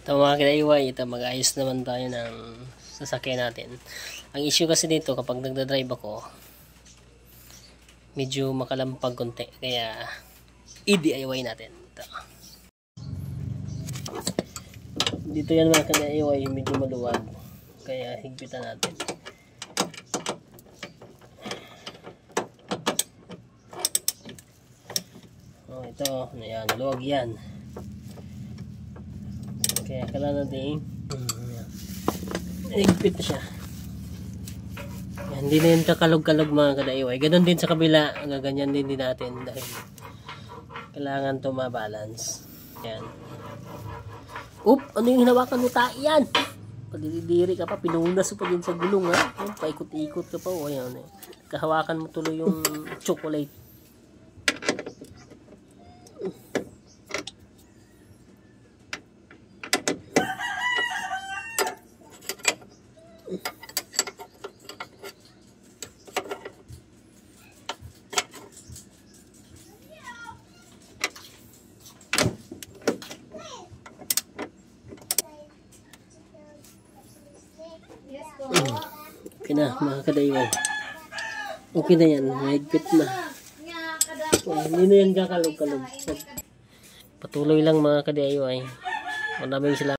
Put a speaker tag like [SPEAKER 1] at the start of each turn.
[SPEAKER 1] Ito mga ka-DIY, ito mag-ayos naman tayo ng sasakyan natin. Ang issue kasi dito kapag nagdadrive ako, medyo makalampag konti. Kaya i-DIY natin. Ito. Dito yan mga ka-DIY, medyo maluwag. Kaya higpitan natin. Oh, ito, ayan, maluwag yan. Kaya kailangan natin higpit siya. Yan, hindi na yan kakalog-kalog mga ka-DIY. Ganon din sa kabila, gaganyan din natin dahil kailangan ito ma-balance. Yan. Oop! Ano yung hinawakan mo tayo? Yan! Padidiri ka pa, pinunas mo pa din sa gulong ha. Paikot-ikot ka pa. O yan. Kahawakan mo tuloy yung chocolate. Okay na mga ka-DIY. Okay na yan. Mahigpit na. Hindi na yan kakalog-kalog. Patuloy lang mga ka-DIY. Maraming salamat.